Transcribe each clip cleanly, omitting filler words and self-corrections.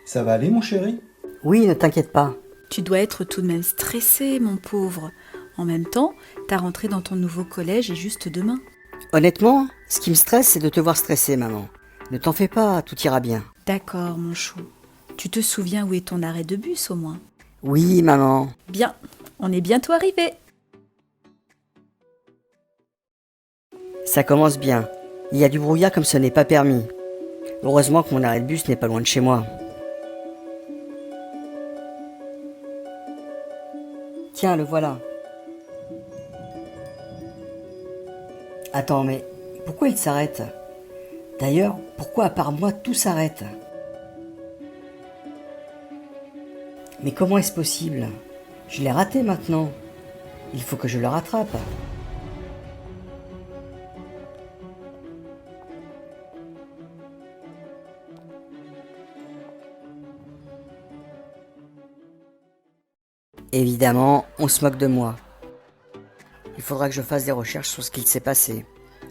Ça va aller, mon chéri? Oui, ne t'inquiète pas. Tu dois être tout de même stressé, mon pauvre. En même temps, ta rentrée dans ton nouveau collège est juste demain. Honnêtement, ce qui me stresse, c'est de te voir stressé, maman. Ne t'en fais pas, tout ira bien. D'accord, mon chou. Tu te souviens où est ton arrêt de bus, au moins? Oui, maman. Bien, on est bientôt arrivé. Ça commence bien. Il y a du brouillard comme ce n'est pas permis. Heureusement que mon arrêt de bus n'est pas loin de chez moi. Tiens, le voilà. Attends, mais pourquoi il s'arrête? D'ailleurs, pourquoi à part moi tout s'arrête? Mais comment est-ce possible? Je l'ai raté maintenant. Il faut que je le rattrape. Évidemment, on se moque de moi. Il faudra que je fasse des recherches sur ce qu'il s'est passé.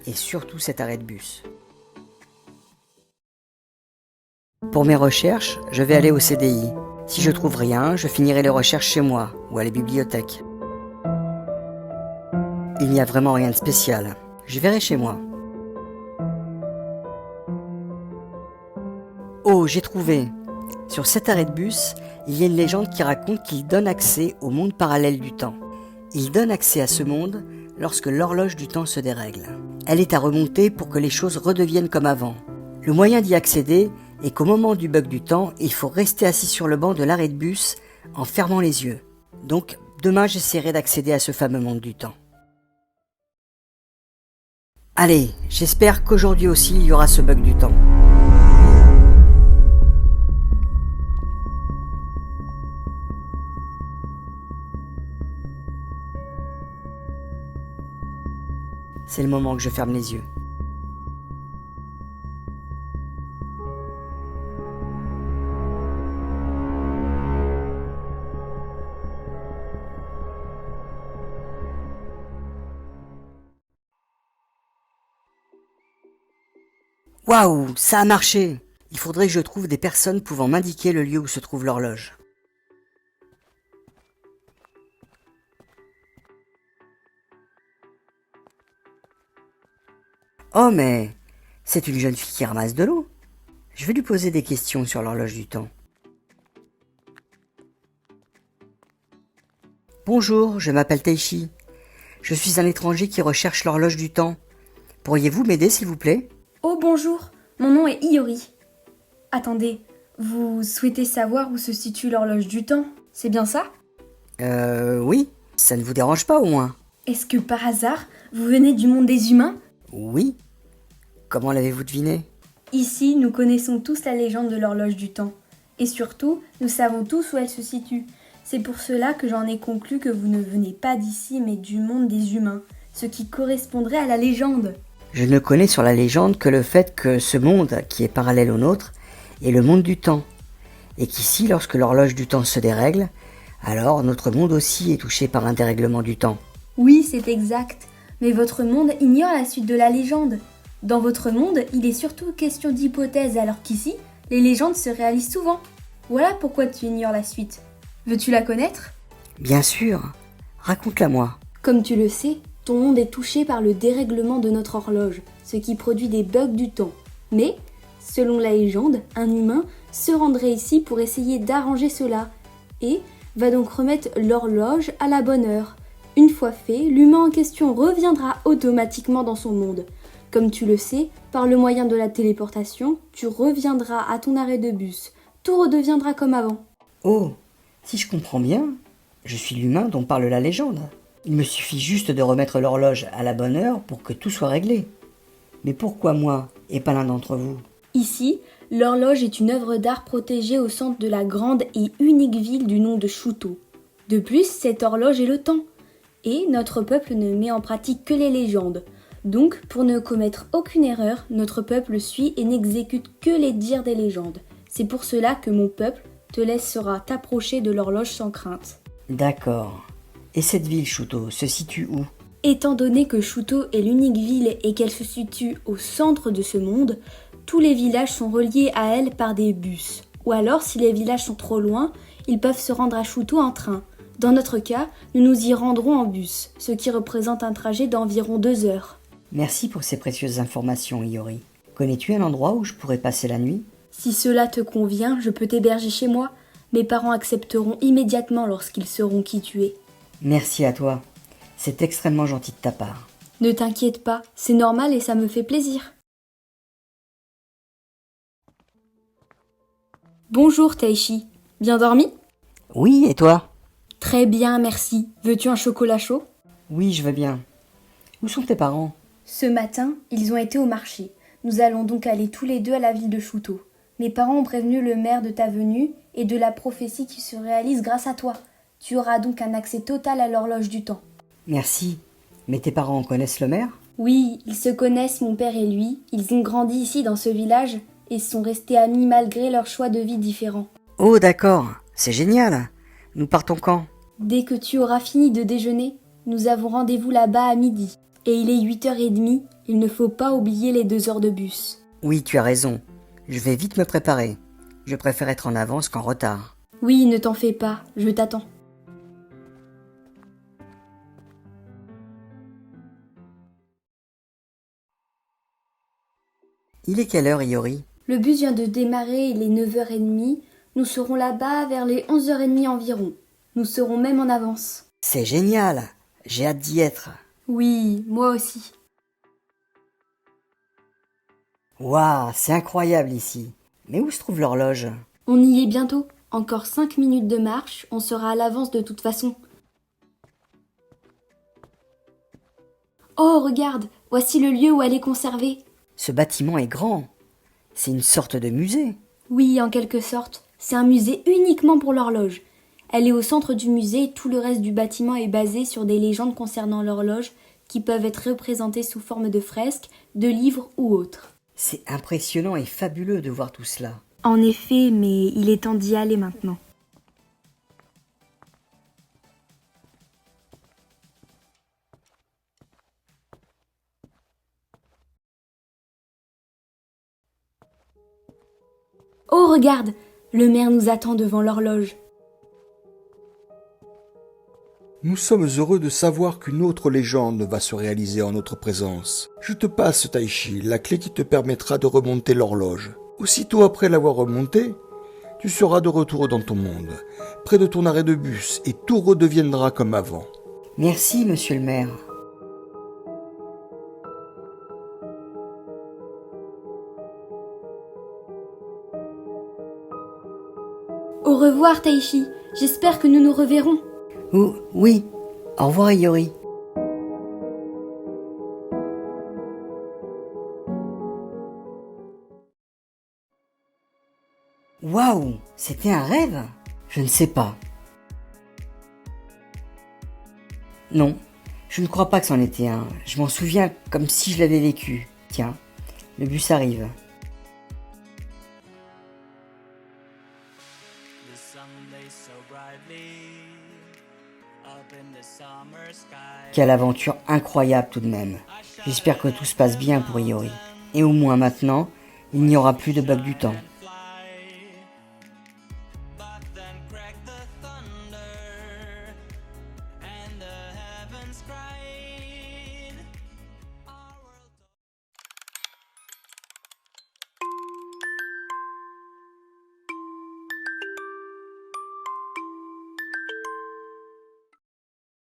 Et surtout cet arrêt de bus. Pour mes recherches, je vais aller au CDI. Si je trouve rien, je finirai les recherches chez moi ou à la bibliothèque. Il n'y a vraiment rien de spécial. Je verrai chez moi. Oh, j'ai trouvé. Sur cet arrêt de bus, il y a une légende qui raconte qu'il donne accès au monde parallèle du temps. Il donne accès à ce monde lorsque l'horloge du temps se dérègle. Elle est à remonter pour que les choses redeviennent comme avant. Le moyen d'y accéder est qu'au moment du bug du temps, il faut rester assis sur le banc de l'arrêt de bus en fermant les yeux. Donc, demain, j'essaierai d'accéder à ce fameux monde du temps. Allez, j'espère qu'aujourd'hui aussi, il y aura ce bug du temps. C'est le moment que je ferme les yeux. Waouh, ça a marché! Il faudrait que je trouve des personnes pouvant m'indiquer le lieu où se trouve l'horloge. Oh mais, c'est une jeune fille qui ramasse de l'eau. Je vais lui poser des questions sur l'horloge du temps. Bonjour, je m'appelle Teishi. Je suis un étranger qui recherche l'horloge du temps. Pourriez-vous m'aider s'il vous plaît? Oh bonjour, mon nom est Iori. Attendez, vous souhaitez savoir où se situe l'horloge du temps, c'est bien ça? Oui, ça ne vous dérange pas au moins? Est-ce que par hasard, vous venez du monde des humains? Oui. Comment l'avez-vous deviné? Ici, nous connaissons tous la légende de l'horloge du temps. Et surtout, nous savons tous où elle se situe. C'est pour cela que j'en ai conclu que vous ne venez pas d'ici mais du monde des humains, ce qui correspondrait à la légende. Je ne connais sur la légende que le fait que ce monde, qui est parallèle au nôtre, est le monde du temps. Et qu'ici, lorsque l'horloge du temps se dérègle, alors notre monde aussi est touché par un dérèglement du temps. Oui, c'est exact. Mais votre monde ignore la suite de la légende. Dans votre monde, il est surtout question d'hypothèses alors qu'ici, les légendes se réalisent souvent. Voilà pourquoi tu ignores la suite. Veux-tu la connaître? Bien sûr. Raconte-la moi. Comme tu le sais, ton monde est touché par le dérèglement de notre horloge, ce qui produit des bugs du temps. Mais, selon la légende, un humain se rendrait ici pour essayer d'arranger cela et va donc remettre l'horloge à la bonne heure. Une fois fait, l'humain en question reviendra automatiquement dans son monde. Comme tu le sais, par le moyen de la téléportation, tu reviendras à ton arrêt de bus. Tout redeviendra comme avant. Oh, si je comprends bien, je suis l'humain dont parle la légende. Il me suffit juste de remettre l'horloge à la bonne heure pour que tout soit réglé. Mais pourquoi moi et pas l'un d'entre vous? Ici, l'horloge est une œuvre d'art protégée au centre de la grande et unique ville du nom de Shuto. De plus, cette horloge est le temps. Et notre peuple ne met en pratique que les légendes. Donc, pour ne commettre aucune erreur, notre peuple suit et n'exécute que les dires des légendes. C'est pour cela que mon peuple te laissera t'approcher de l'horloge sans crainte. D'accord. Et cette ville, Shuto, se situe où? Étant donné que Shuto est l'unique ville et qu'elle se situe au centre de ce monde, tous les villages sont reliés à elle par des bus. Ou alors, si les villages sont trop loin, ils peuvent se rendre à Shuto en train. Dans notre cas, nous nous y rendrons en bus, ce qui représente un trajet d'environ 2 heures. Merci pour ces précieuses informations, Iori. Connais-tu un endroit où je pourrais passer la nuit? Si cela te convient, je peux t'héberger chez moi. Mes parents accepteront immédiatement lorsqu'ils sauront qui tu es. Merci à toi. C'est extrêmement gentil de ta part. Ne t'inquiète pas, c'est normal et ça me fait plaisir. Bonjour Taishi, bien dormi? Oui, et toi? Très bien, merci. Veux-tu un chocolat chaud? Oui, je veux bien. Où sont tes parents? Ce matin, ils ont été au marché. Nous allons donc aller tous les deux à la ville de Shuto. Mes parents ont prévenu le maire de ta venue et de la prophétie qui se réalise grâce à toi. Tu auras donc un accès total à l'horloge du temps. Merci. Mais tes parents connaissent le maire? Oui, ils se connaissent, mon père et lui. Ils ont grandi ici dans ce village et sont restés amis malgré leurs choix de vie différents. Oh d'accord, c'est génial. Nous partons quand? Dès que tu auras fini de déjeuner, nous avons rendez-vous là-bas à midi. Et il est 8h30, il ne faut pas oublier les 2 heures de bus. Oui, tu as raison. Je vais vite me préparer. Je préfère être en avance qu'en retard. Oui, ne t'en fais pas, je t'attends. Il est quelle heure, Iori? Le bus vient de démarrer, il est 9h30. Nous serons là-bas vers les 11h30 environ. Nous serons même en avance. C'est génial. J'ai hâte d'y être. Oui, moi aussi. Waouh, c'est incroyable ici. Mais où se trouve l'horloge? On y est bientôt. Encore 5 minutes de marche, on sera à l'avance de toute façon. Oh, regarde, voici le lieu où elle est conservée. Ce bâtiment est grand. C'est une sorte de musée. Oui, en quelque sorte. C'est un musée uniquement pour l'horloge. Elle est au centre du musée et tout le reste du bâtiment est basé sur des légendes concernant l'horloge qui peuvent être représentées sous forme de fresques, de livres ou autres. C'est impressionnant et fabuleux de voir tout cela. En effet, mais il est temps d'y aller maintenant. Oh, regarde! Le maire nous attend devant l'horloge. Nous sommes heureux de savoir qu'une autre légende va se réaliser en notre présence. Je te passe, Taishi, la clé qui te permettra de remonter l'horloge. Aussitôt après l'avoir remontée, tu seras de retour dans ton monde, près de ton arrêt de bus, et tout redeviendra comme avant. Merci, monsieur le maire. Au revoir, Taishi. J'espère que nous nous reverrons. Oui. Au revoir, Iori. Waouh, c'était un rêve? Je ne sais pas. Non, je ne crois pas que c'en était un. Je m'en souviens comme si je l'avais vécu. Tiens, le bus arrive. Quelle aventure incroyable tout de même. J'espère que tout se passe bien pour Iori. Et au moins maintenant, il n'y aura plus de bug du temps. But then cracked the thunder, and the heavens cried.